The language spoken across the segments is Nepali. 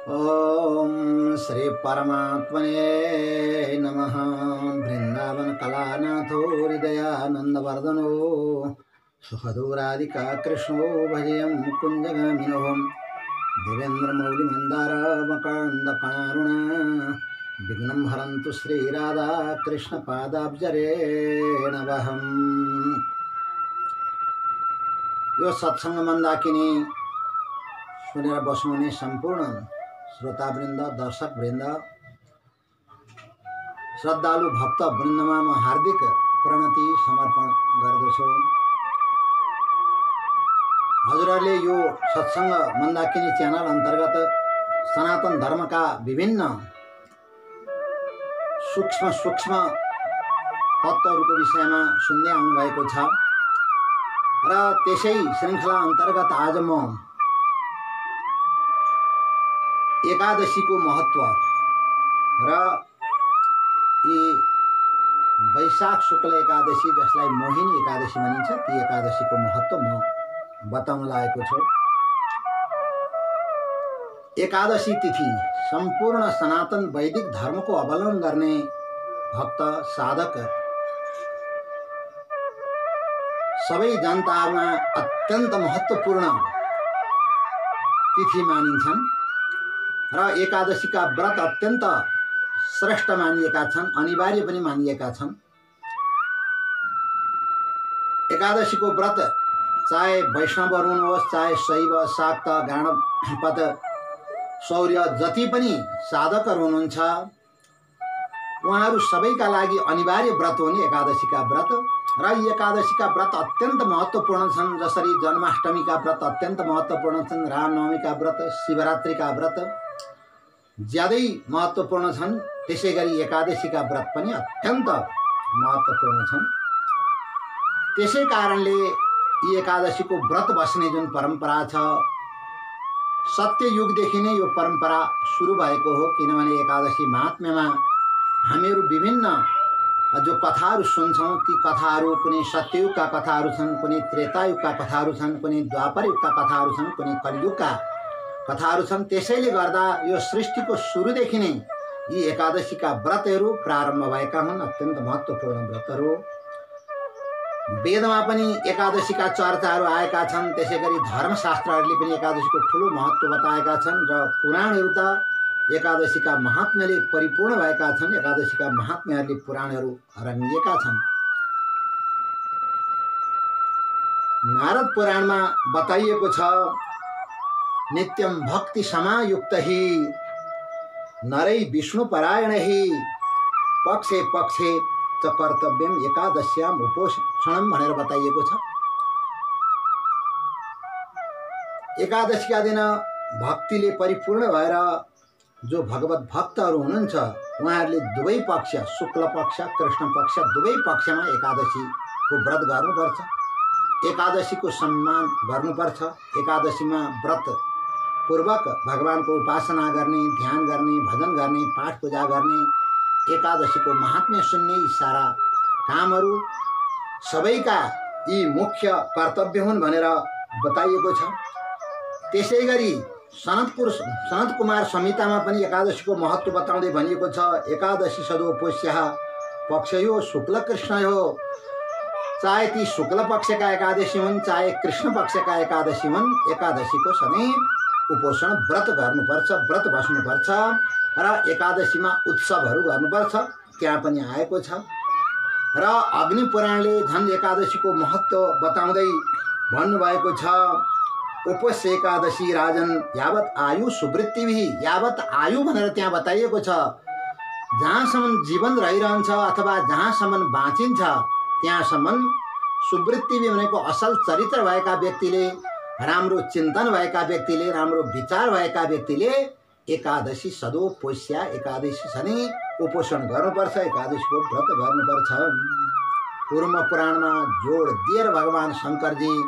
ओम श्री परमात्मने नमः। वृंदावन कलानाथो हृदयानंदवर्धनो सुखदूराधिका कृष्णो भजेयं कुञ्जगामिनो देवेन्द्रमौलिमन्दार मकरन्दकणारुण विघ्नं हरन्तु श्रीराधा कृष्णपादाब्जरेणवहम्। यो सत्संग मन्दाकिनी सुनेर बस्नुहुने सम्पूर्ण श्रोतावृन्द, दर्शकवृन्द, श्रद्धालु भक्त वृन्दमा म हार्दिक प्रणति समर्पण गर्दछु। हजुरहरूले यो सत्संग मन्दाकिनी च्यानल अन्तर्गत सनातन धर्मका विभिन्न सूक्ष्म सूक्ष्म तत्त्वहरूको विषयमा सुन्दै आउनुभएको छ र त्यसै श्रृङ्खला अन्तर्गत आज म एकादशीको महत्त्व र यी वैशाख शुक्ल एकादशी जसलाई मोहिनी एकादशी भनिन्छ ती एकादशीको महत्त्व म बताउन लागेको छु। एकादशी तिथि सम्पूर्ण सनातन वैदिक धर्मको अवलम्बन गर्ने भक्त साधक सबै जनतामा अत्यन्त महत्त्वपूर्ण तिथि मानिन्छन् र एकादशीका व्रत अत्यन्त श्रेष्ठ मानिएका छन्, अनिवार्य पनि मानिएका छन्। एकादशीको व्रत चाहे वैष्णवहरू हुनुहोस्, चाहे शैव, शाक्त, गाणपत, शौर्य जति पनि साधकहरू हुनुहुन्छ उहाँहरू सबैका लागि अनिवार्य व्रत हो नि एकादशीका व्रत। र यी एकादशीका व्रत अत्यन्त महत्त्वपूर्ण छन्। जसरी जन्माष्टमीका व्रत अत्यन्त महत्त्वपूर्ण छन्, रामनवमीका व्रत, शिवरात्रिका व्रत ज्यादै महत्त्वपूर्ण छन्, त्यसै गरी एकादशीका व्रत पनि अत्यन्त महत्त्वपूर्ण छन्। त्यसै कारणले यी एकादशीको व्रत बस्ने जुन परम्परा छ सत्ययुगदेखि नै यो परम्परा सुरु भएको हो। किनभने एकादशी महात्म्यमा हामीहरू विभिन्न जो कथाहरू सुन्छौँ ती कथाहरू कुनै सत्ययुगका कथाहरू छन्, कुनै त्रेतायुगका कथाहरू छन्, कुनै द्वापरयुगका कथाहरू छन्, कुनै कलियुगका कथाहरू छन्। त्यसैले गर्दा यो सृष्टिको सुरुदेखि नै यी एकादशीका व्रतहरू प्रारम्भ भएका हुन्, अत्यन्त महत्त्वपूर्ण व्रतहरू। वेदमा पनि एकादशीका चर्चाहरू आएका छन्, त्यसै गरी धर्मशास्त्रहरूले पनि एकादशीको ठुलो महत्त्व बताएका छन् र पुराणहरू त एकादशीका महात्म्यले परिपूर्ण भएका छन्। एकादशीका महात्म्यहरूले पुराणहरू रङ्गिएका छन्। नारद पुराणमा बताइएको छ, नित्यं भक्ति समायुक्त ही नरै विष्णु परायण ही पक्षे पक्षे च कर्तव्यम एकादश्याम उपोषणम भनेर बताइएको छ। एकादशीका दिन भक्तिले परिपूर्ण भएर जो भगवत भक्तहरू हुनुहुन्छ उहाँहरूले दुवै पक्ष, शुक्ल पक्ष, कृष्ण पक्ष दुवै पक्षमा एकादशीको व्रत गर्नुपर्छ। एकादशीको सम्मान गर्नुपर्छ। एकादशीमा व्रत पूर्वक भगवानको उपासना गर्ने, ध्यान गर्ने, भजन गर्ने, पाठ पूजा गर्ने, एकादशीको महात्म्य सुन्ने, यी सारा कामहरू सबैका यी मुख्य कर्तव्य हुन् भनेर बताइएको छ। त्यसै गरी सनत कुमार संहितामा पनि एकादशीको महत्त्व बताउँदै भनिएको छ, एकादशी सदो पोष्यः पक्षयो शुक्ल कृष्णयो। चाहे ती शुक्ल पक्षका एकादशी हुन् चाहे कृष्ण पक्षका एकादशी हुन्, एकादशीको सधैँ उपोषण व्रत गर्नुपर्छ, व्रत बस्नुपर्छ र एकादशीमा उत्सवहरू गर्नुपर्छ। त्यहाँ पनि आएको छ। र अग्नि पुराणले झन् एकादशीको महत्त्व बताउँदै भन्नुभएको छ, उपोष्य एकादशी राजन यावत आयु सुवृत्तिभिः। यावत आयु भनेर त्यहाँ बताइएको छ, जहाँसम्म जीवन रहिरहन्छ अथवा जहाँसम्म बाँचिन्छ त्यहाँसम्म सुवृत्तिभि भनेको असल चरित्र भएका व्यक्तिले, राम्रो चिन्तन भएका व्यक्तिले, राम्रो विचार भएका व्यक्तिले एकादशी सदो पोष्या एकादशी सधैँ उपोषण गर्नुपर्छ, एकादशीको व्रत गर्नुपर्छ। पूर्व पुराणमा जोड दिएर भगवान शङ्करजी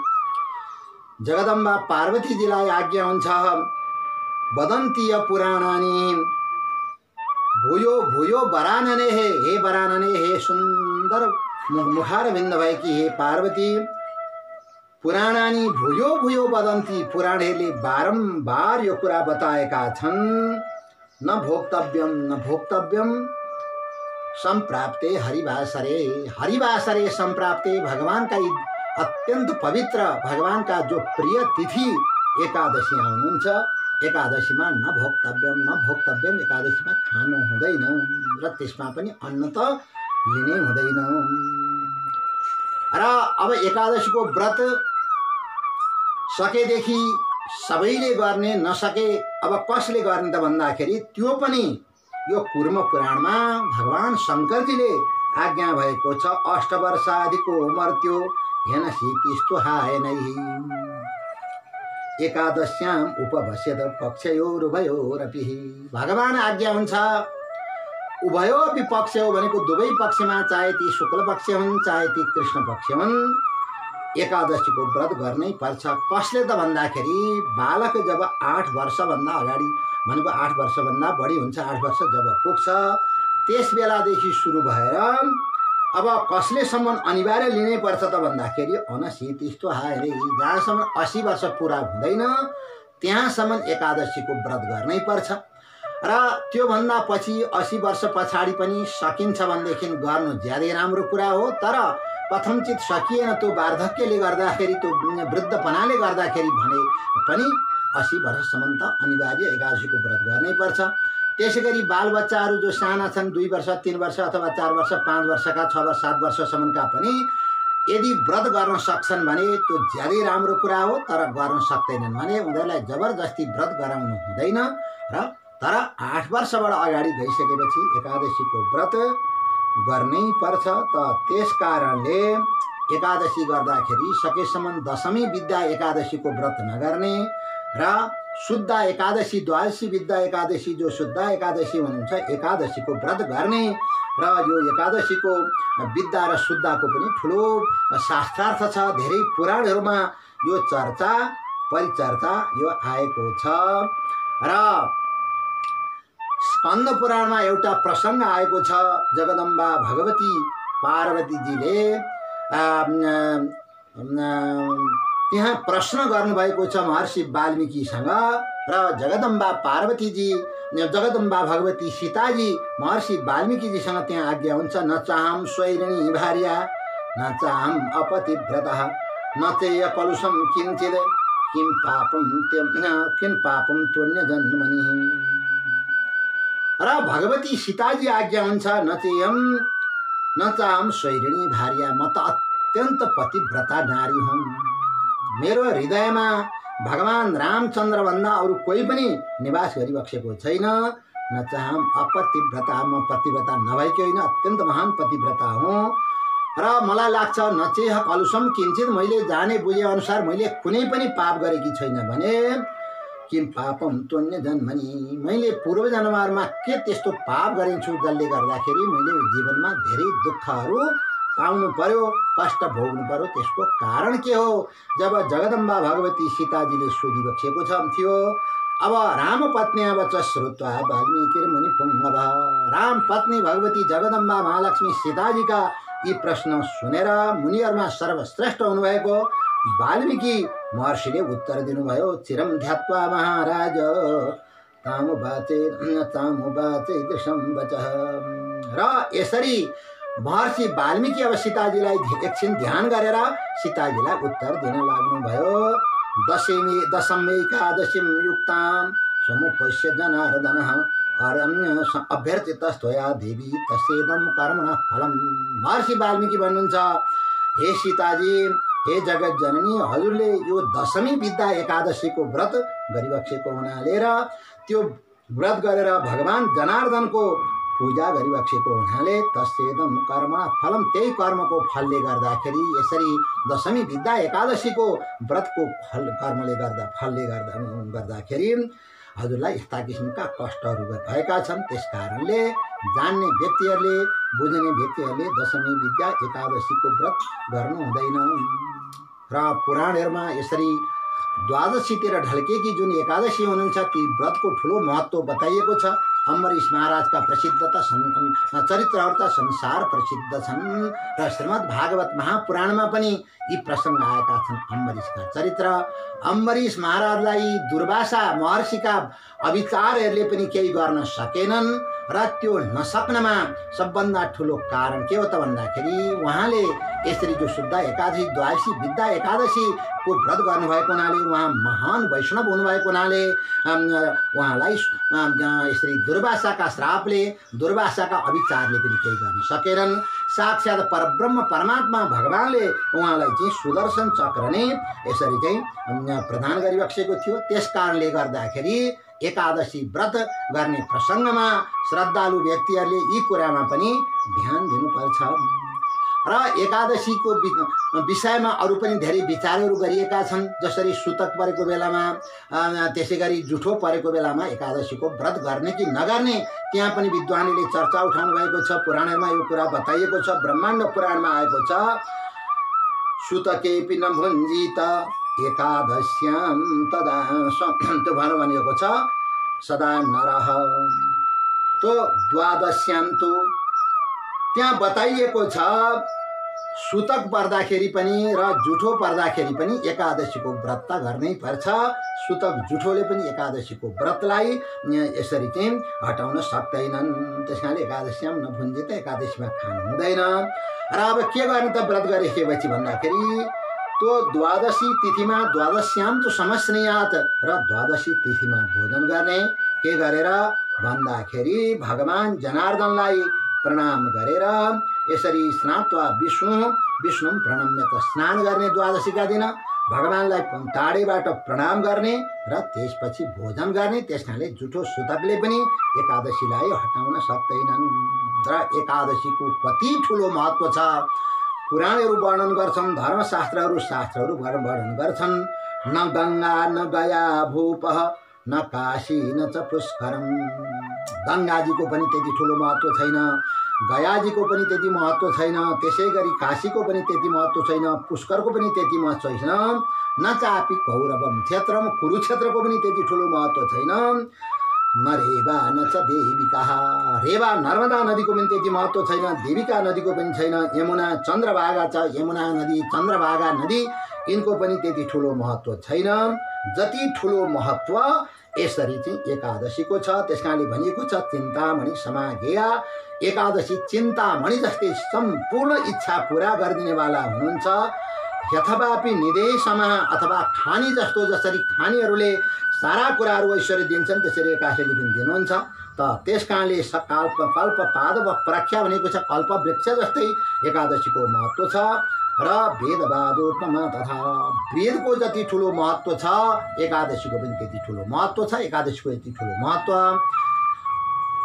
जगदम्बा पार्वतीजीलाई आज्ञा हुन्छ, वदन्तीय पुराणानि भूयो भूयो वरानने। हे वरानने, हे सुन्दर मुखारविन्द भएकी हे पार्वती, पुराणानी भुयो भुयो वदन्ती, पुराणहरूले बारम्बार यो कुरा बताएका छन्। न भोक्तव्यम न भोक्तव्यम संप्राप्ते हरिवासरे, हरिवासरे संप्राप्ते, भगवान का अत्यंत पवित्र, भगवान का जो प्रिय तिथि एकादशी आउनुहुन्छ। एकादशीमा न भोक्तव्यम न भोक्तव्यम, एकादशीमा खानु हुँदैन र त्यसमा पनि अन्न त लिनै हुँदैन। र अब एकादशीको व्रत सकेदेखि सबैले गर्ने, नसके अब कसले गर्ने त भन्दाखेरि त्यो पनि यो कुर्म पुराणमा भगवान शङ्करजीले आज्ञा भएको छ। 8 वर्षाधिको मर्त्यो हेन शीतिस्तो हायनै, एकादश्याम उपवस्यत पक्षयोरुभयोरपि। भगवान आज्ञा हुन्छ उभयोपि पक्ष हो भनेको दुवै पक्षमा, चाहे ती शुक्ल पक्ष हुन् चाहे ती कृष्ण पक्ष हुन्, एकादशीको व्रत गर्नै पर्छ। कसले त भन्दाखेरि बालक जब 8 वर्षभन्दा अगाडि भनेको 8 वर्षभन्दा बढी हुन्छ, 8 वर्ष जब पुग्छ त्यस बेलादेखि सुरु भएर अब कसलेसम्म अनिवार्य लिनै पर्छ त भन्दाखेरि अनशीतिस्तो हायरे, जहाँसम्म 80 वर्ष पुरा हुँदैन त्यहाँसम्म एकादशीको व्रत गर्नै पर्छ। र त्योभन्दा पछि 80 वर्ष पछाडि पनि सकिन्छ भनेदेखि गर्नु ज्यादै राम्रो कुरा हो। तर कथमचित सकिएन, त्यो वार्धक्यले गर्दाखेरि, त्यो वृद्धपनाले गर्दाखेरि भने पनि 80 वर्षसम्म त अनिवार्य एकादशीको व्रत गर्नै पर्छ। त्यसै गरी बालबच्चाहरू जो साना छन्, 2 वर्ष 3 वर्ष अथवा 4 वर्ष 5 वर्षका, 6 वर्ष 7 वर्षसम्मका पनि यदि व्रत गर्न सक्छन् भने त्यो ज्यादै राम्रो कुरा हो। तर गर्न सक्दैनन् भने उनीहरूलाई जबरजस्ती व्रत गराउनु हुँदैन। र तर 8 वर्षबाट अगाडि गइसकेपछि एकादशीको व्रत गर्नै पर्छ। त त्यस कारणले एकादशी गर्दाखेरि सकेसम्म दशमी विद्या एकादशीको व्रत नगर्ने र शुद्ध एकादशी, द्वादशी विद्या एकादशी जो शुद्ध एकादशी हुनुहुन्छ, एकादशीको व्रत गर्ने। र यो एकादशीको विद्या र शुद्धको पनि ठुलो शास्त्रार्थ छ। धेरै पुराणहरूमा यो चर्चा परिचर्चा यो आएको छ। र स्कन्द पुराणमा एउटा प्रसङ्ग आएको छ। जगदम्बा भगवती पार्वतीजीले त्यहाँ प्रश्न गर्नुभएको छ महर्षि वाल्मीकिसँग। र जगदम्बा पार्वतीजी, जगदम्बा भगवती सीताजी महर्षि वाल्मीकिजीसँग त्यहाँ आज्ञा हुन्छ, न चाहम स्वैरिणी भार्या न चाहम अपतिव्रतः न चेय कलुषम किञ्चित् किं पापम त्वन्य जन्मनि। र भगवती सीताजी आज्ञा हुन्छ, न चेयम न चाहम स्वैरिणी भार्या, म त अत्यन्त पतिव्रता नारी हुँ। मेरो हृदयमा भगवान रामचन्द्र भन्दा अरू कोही पनि निवास गरिबसेको छैन। न चाहम अपतिव्रता, म पतिव्रता नभएकी होइन, अत्यन्त महान पतिव्रता हुँ। र मलाई लाग्छ नचेह कलुषम किञ्चित, मैले जाने बुझे अनुसार मैले कुनै पनि पाप गरेकी छैन भने किम पापम त्वन्य जन्मनि, मैले पूर्व जन्ममा के त्यस्तो पाप गरेछु जसले गर्दाखेरि मैले जीवनमा धेरै दुःखहरू पाउनु पर्यो, कष्ट भोग्नु पर्यो। त्यसको कारण के हो? जब जगदम्बा भगवती सीताजीले सोधिबसेको थियो। अब राम पत्नी वच श्रुत्वा वाल्मीकिर्मुनि पुंगव, राम पत्नी भगवती जगदम्बा महालक्ष्मी सीताजीका यी प्रश्न सुनेर मुनिहरूमा सर्वश्रेष्ठ हुनुभएको वाल्मीकि महर्षिले उत्तर दिनुभयो, चिरम ध्यात्वा महाराज तामुवाचे दृशम वचः। र यसरी महर्षि वाल्मीकि अब सीताजीलाई एकछिन ध्यान गरेर सीताजीलाई उत्तर दिन लाग्नुभयो। दशम एकादशीं युक्तां समुपश्य जनार्दनः अरण्य अभ्यर्थितस्त्वया देवी तस्येदं कर्मणः फलम्। महर्षि वाल्मीकि भन्नुहुन्छ, हे सीताजी, हे जगत जननी, हजुरले यो दशमी विद्या एकादशीको व्रत गरिबसेको हुनाले र त्यो व्रत गरेर भगवान जनार्दनको पूजा गरिबसेको हुनाले तस्येदं कर्मणः फलम्, त्यही कर्मको फलले गर्दाखेरि यसरी दशमी विद्या एकादशीको व्रतको कर्मले गर्दाखेरि हजुरलाई यस्ता किसिमका कष्टहरू भएका छन्। त्यस कारणले जान्ने व्यक्तिहरूले, बुझ्ने व्यक्तिहरूले दशमी विद्या एकादशीको व्रत गर्नु हुँदैन। र पुराणहरूमा यसरी द्वादशीतिर ढल्केकी जुन एकादशी हुनुहुन्छ ती व्रतको ठुलो महत्त्व बताइएको छ। अम्बरीश महाराजका प्रसिद्धता चरित्रहरू त संसार प्रसिद्ध छन् र श्रीमद् भागवत महापुराणमा पनि यी प्रसङ्ग आएका छन्। अम्बरीशका चरित्र, अम्बरीश महाराजलाई दुर्वासा महर्षिका अविचारहरूले पनि केही गर्न सकेनन् र त्यो नसक्नमा सबभन्दा ठुलो कारण के हो त भन्दाखेरि उहाँले यसरी जो शुद्ध एकादशी, द्वादशी, विद्या एकादशीको व्रत गर्नुभएको हुनाले, उहाँ महान वैष्णव हुनुभएको हुनाले उहाँलाई यसरी दुर्वासाका श्रापले, दुर्वासाका अविचारले पनि केही गर्न सकेनन्। साक्षात् परब्रह्म परमात्मा भगवानले उहाँलाई चाहिँ सुदर्शन चक्र नै यसरी चाहिँ प्रदान गरिबक्सेको थियो। त्यस कारणले गर्दाखेरि एकादशी व्रत गर्ने प्रसङ्गमा श्रद्धालु व्यक्तिहरूले यी कुरामा पनि ध्यान दिनुपर्छ। र एकादशीको विषयमा अरू पनि धेरै विचारहरू गरिएका छन्। जसरी सुतक परेको बेलामा, त्यसै गरी जुठो परेको बेलामा एकादशीको व्रत गर्ने कि नगर्ने, त्यहाँ पनि विद्वानले चर्चा उठाउनु भएको छ। पुराणमा यो कुरा बताइएको छ, ब्रह्माण्ड पुराणमा आएको छ, सुतकेपि न भुञ्जित एकादश्याम तदा त्यो भनेको छ सदा नरह। तो द्वादश्याम तो त्यहाँ बताइएको छ सुतक पर्दाखेरि पनि र जुठो पर्दाखेरि पनि एकादशीको व्रत गर्नै पर्छ। सुतक जुठोले पनि एकादशीको व्रतलाई यसरी चाहिँ हटाउन सक्दैनन्। त्यसकारणले एकादश्याम नभुञ्जित, एकादशीमा खानु हुँदैन। र अब के गर्ने त व्रत गरेपछि भन्दाखेरि तो द्वादशी तिथिमा द्वादश्याम तो समस्नेयात र द्वादशी तिथिमा भोजन गर्ने। के गरेर भन्दाखेरि भगवान जनार्दनलाई प्रणाम गरेर यसरी स्नात्वा विष्णु प्रणम्य त स्नान गर्ने द्वादशीका दिन भगवानलाई टाढेबाट प्रणाम गर्ने र त्यसपछि भोजन गर्ने। त्यसकारणले जुठो सुतकले पनि एकादशीलाई हटाउन सक्दैनन्। र एकादशीको कति ठुलो महत्त्व छ पुराणहरू वर्णन गर्छन्, शास्त्रहरू वर्णन गर्छन्। न गङ्गा न गया भूपः न काशी न च पुष्करम। गङ्गाजीको पनि त्यति ठुलो महत्त्व छैन, गयाजीको पनि त्यति महत्त्व छैन, त्यसै गरी काशीको पनि त्यति महत्त्व छैन, पुष्करको पनि त्यति महत्त्व छैन। न चापि कौरवम क्षेत्रम, कुरुक्षेत्रको पनि त्यति ठुलो महत्त्व छैन। न रेवा न च देविका, रेवा नर्मदा नदीको पनि त्यति महत्त्व छैन, देविका नदीको पनि छैन। यमुना चन्द्रभागा छ, यमुना नदी चन्द्रभागा नदी यिनको पनि त्यति ठुलो महत्त्व छैन जति ठुलो महत्त्व यसरी चाहिँ एकादशीको छ। त्यसकारणले भनिएको छ चिन्तामणि समागेया। एकादशी चिन्तामणि जस्तै सम्पूर्ण इच्छा पुरा गरिदिनेवाला हुनुहुन्छ। यथापि निदेशमा अथवा खानी जस्तो, जसरी खानीहरूले सारा कुराहरू ऐश्वर्य दिन्छन् त्यसरी एकादशीले पनि दिनुहुन्छ। त त्यसकारणले कल्प पादव प्रख्या भनेको छ कल्प वृक्ष जस्तै एकादशीको महत्त्व छ। र वेदवादोपमा तथा वेदको जति ठुलो महत्त्व छ एकादशीको पनि त्यति ठुलो महत्त्व छ। एकादशीको यति ठुलो महत्त्व।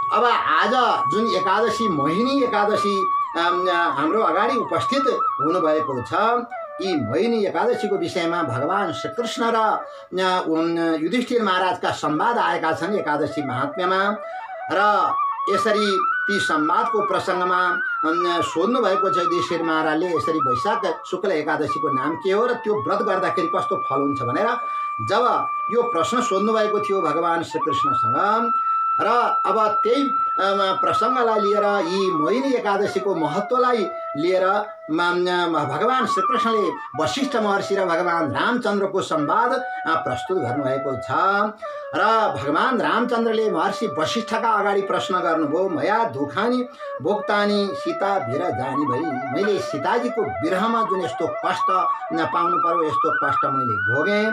अब आज जुन एकादशी, मोहिनी एकादशी हाम्रो अगाडि उपस्थित हुनुभएको छ, यी मोहिनी एकादशीको विषयमा भगवान श्रीकृष्ण र युधिष्ठिर महाराजका संवाद आएका छन् एकादशी महात्म्यमा। र यसरी ती संवादको प्रसङ्गमा सोध्नु भएको छ युधिष्ठिर महाराजले, यसरी वैशाख शुक्ल एकादशीको नाम के हो र त्यो व्रत गर्दाखेरि कस्तो फल हुन्छ भनेर जब यो प्रश्न सोध्नु भएको थियो भगवान श्रीकृष्णसँग। र अब त्यही प्रसङ्गलाई लिएर, यी मोहिनी एकादशीको महत्त्वलाई लिएर भगवान श्रीकृष्णले वशिष्ठ महर्षि र भगवान रामचन्द्रको संवाद प्रस्तुत गर्नुभएको छ। र भगवान रामचन्द्रले महर्षि वशिष्ठका अगाडि प्रश्न गर्नुभयो, मया दुखानी भोक्तानी सीता विरजानी भई, मैले सीताजीको विरहमा जुन यस्तो कष्ट पाउनु पर्यो यस्तो कष्ट मैले भोगेँ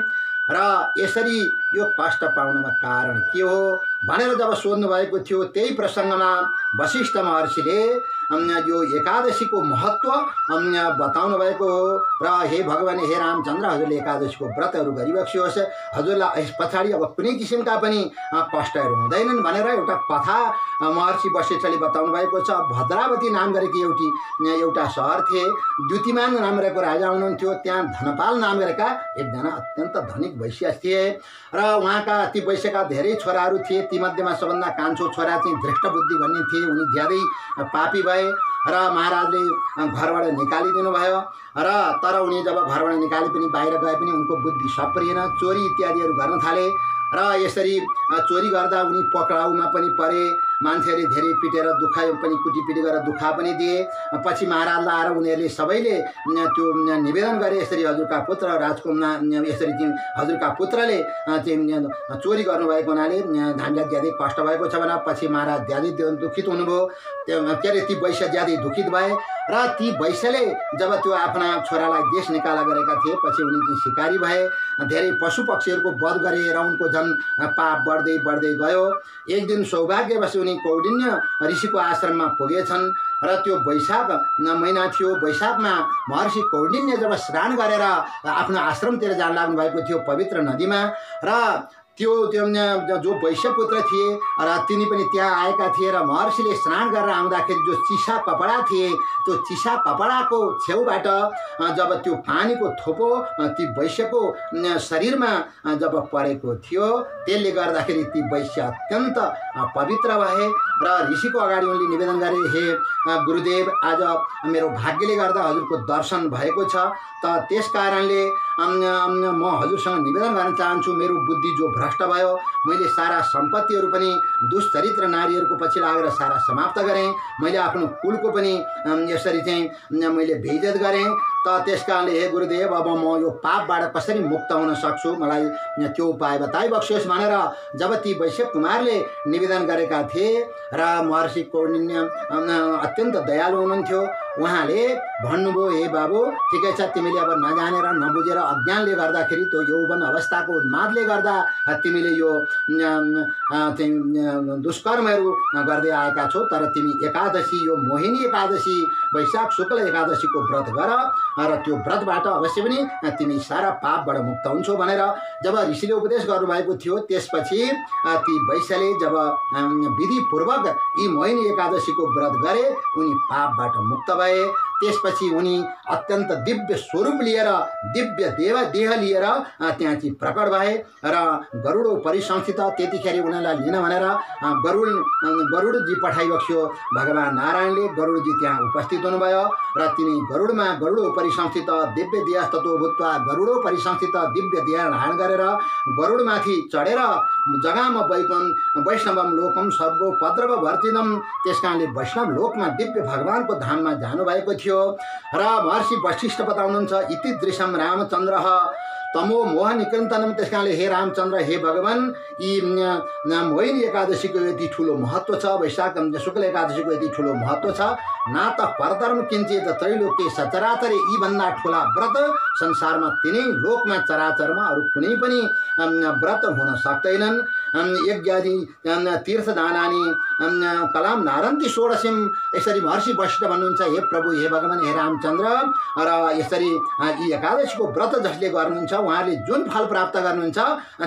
र यसरी यो कष्ट पाउनमा कारण के हो भनेर जब सोध्नु भएको थियो, त्यही प्रसङ्गमा वशिष्ठ महर्षिले यो एकादशीको महत्त्व बताउनु भएको हो। र हे भगवान, हे रामचन्द्र, हजुरले एकादशीको व्रतहरू गरिबक्सियोस्, हजुरलाई यस पछाडि अब कुनै किसिमका पनि कष्टहरू हुँदैनन् भनेर एउटा कथा महर्षि वशिष्ठले बताउनु भएको छ। भद्रावती नाम गरेकी एउटा सहर थिए, द्युतिमान नाम गरेको राजा हुनुहुन्थ्यो। त्यहाँ धनपाल नाम गरेका एकजना अत्यन्त धनिक वैश्य थिए र उहाँका ती वैश्यका धेरै छोराहरू थिए। तीमध्येमा सबभन्दा कान्छो छोरा चाहिँ धृष्टबुद्धि भन्ने थिए। उनी ज्यादै पापी भए र महाराजले घरबाट निकालिदिनु भयो। र तर उनी जब घरबाट निकाले पनि बाहिर गए पनि उनको बुद्धि सप्रिएन, चोरी इत्यादिहरू गर्न थाले। र यसरी चोरी गर्दा उनी पक्राउमा पनि परे। मान्छेहरूले धेरै पिटेर दुखायो पनि, कुटीपिटी गरेर दुखा पनि दिए। पछि महाराजलाई आएर उनीहरूले सबैले त्यो निवेदन गरे, यसरी हजुरका पुत्र राजकुमार, यसरी हजुरका पुत्रले चाहिँ चोरी गर्नुभएको हुनाले हामीलाई ज्यादै कष्ट भएको छ भने। पछि महाराज ज्यादै दुखित हुनुभयो, के अरे ती वैश्य ज्यादै दुखित भए र ती वैश्यले जब त्यो आफ्ना छोरालाई देश निकाला गरेका थिए, पछि उनी चाहिँ सिकारी भए, धेरै पशु पक्षीहरूको वध गरे र उनको झन् पाप बढ्दै बढ्दै गयो। एक दिन सौभाग्यवश उनी कौडिन्य ऋषिको आश्रममा पुगेछन् र त्यो वैशाख महिना थियो। वैशाखमा महर्षि कौडिन्य जब स्नान गरेर आफ्नो आश्रमतिर जान लाग्नु भएको थियो पवित्र नदीमा, र त्यो जो वैश्यपुत्र थिए र तिनी पनि त्यहाँ आएका थिए र महर्षिले स्नान गरेर आउँदाखेरि जो चिसा कपडा थिए, त्यो चिसा कपडाको छेउबाट जब त्यो पानीको थोपो ती वैश्यको शरीरमा जब परेको थियो, त्यसले गर्दाखेरि ती वैश्य अत्यन्त पवित्र भए र ऋषिको अगाडि उनले निवेदन गरे, हे गुरुदेव, आज मेरो भाग्यले गर्दा हजुरको दर्शन भएको छ, त त्यस कारणले म हजुरसँग निवेदन गर्न चाहन्छु, मेरो बुद्धि जो भ्रष्ट भयो, मैले सारा सम्पत्तिहरू पनि दुष्चरित्र नारीहरूको पछि लागेर सारा समाप्त गरेँ, मैले आफ्नो कुलको पनि यसरी चाहिँ मैले बेइज्जत गरेँ, त त्यस कारणले हे गुरुदेव, अब म यो पापबाट कसरी मुक्त हुन सक्छु, मलाई त्यो उपाय बताइबक्सियोस् भनेर जब ती वैश्य कुमारले निवेदन गरेका थिए र महर्षि कौडिन्य अत्यन्त दयालु हुनुहुन्थ्यो, उहाँले भन्नुभयो, हे बाबु, ठिकै छ, तिमीले अब नजानेर नबुझेर अज्ञानले गर्दाखेरि त्यो यौवन अवस्थाको उन्मादले गर्दा तिमीले यो दुष्कर्महरू गर्दै आएका छौ, तर तिमी एकादशी, यो मोहिनी एकादशी, वैशाख शुक्ल एकादशीको व्रत गर र त्यो व्रतबाट अवश्य पनि तिमी सारा पापबाट मुक्त हुन्छौ भनेर जब ऋषिले उपदेश गर्नुभएको थियो, त्यसपछि ती वैश्यले जब विधिपूर्वक यी मोहिनी एकादशीको व्रत गरे, उनी पापबाट मुक्त भए। त्यसपछि उनी अत्यन्त दिव्य स्वरूप लिएर, दिव्य देह लिएर त्यहाँ चाहिँ प्रकट भए र गरुड परिसंस्थित, त्यतिखेर उनीहरूलाई लिन भनेर गरुडजी पठाइबक्स्यो भगवान नारायणले। गरुडजी त्यहाँ उपस्थित हुनुभयो र तिनी गरुडमा गरुड परिसंस्थित दिव्य देह तत्व भूत्वा गरुडो परिसंस्थित दिव्य देह धारण गरेर गरुडमाथि चढेर जगामा वैष्णवम लोकम सर्वोपद्रव भर्तिदम, त्यस कारणले वैष्णव लोकमा दिव्य भगवानको धाममा जानुभएको थियो। र महर्षि वशिष्ठ बताउनुहुन्छ, इति दृश्यम रामचन्द्र तमो मोह निकृन्तनम, त्यस कारणले हे रामचन्द्र, हे भगवान, यी मोहिनी एकादशीको यति ठुलो महत्त्व छ, वैशाख शुक्ल एकादशीको यति ठुलो महत्त्व छ, न त परधर्म किञ्चित त्रैलोक्य सचराचरे, यीभन्दा ठुला व्रत संसारमा तिनै लोकमा चराचरमा अरू कुनै पनि व्रत हुन सक्दैनन्। यज्ञादि तीर्थदानानि कलाम नारन्ति षोडशीम, यसरी महर्षि वशिष्ठ भन्नुहुन्छ, हे प्रभु, हे भगवान, हे रामचन्द्र, र यसरी यी एकादशीको व्रत जसले गर्नुहुन्छ उहाँले जुन फल प्राप्त गर्नुहुन्छ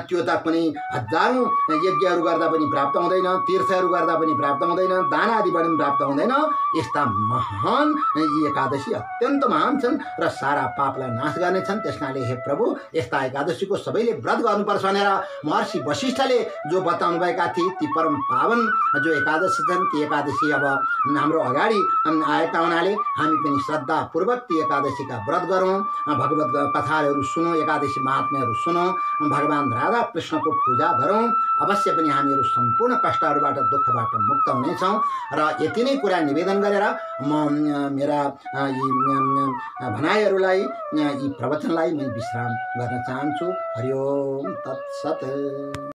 त्यो त कुनै हजारौँ यज्ञहरू गर्दा पनि प्राप्त हुँदैन, तीर्थहरू गर्दा पनि प्राप्त हुँदैन, दान आदिबाट पनि प्राप्त हुँदैन। यस्ता महान यी एकादशी अत्यन्त महान छन् र सारा पापलाई नाश गर्नेछन्। त्यस कारणले हे प्रभु, यस्ता एकादशीको सबैले व्रत गर्नुपर्छ भनेर महर्षि वशिष्ठले जो बताउनुभएका थिए, ती परम पावन जो एकादशी छन्, ती एकादशी अब हाम्रो अगाडि आएका हुनाले हामी पनि श्रद्धापूर्वक ती एकादशीका व्रत गरौँ, भगवत कथाहरू सुनौँ, एकादशी महात्म्यहरू सुनौँ, भगवान राधा कृष्णको पूजा गरौँ, अवश्य पनि हामीहरू सम्पूर्ण कष्टहरूबाट, दुःखबाट मुक्त हुनेछौँ। र यति नै कुरा निवेदन गरेर म मेरा यी भनाइहरूलाई, यी प्रवचनलाई म विश्राम गर्न चाहन्छु। हरि ओम तत्सत।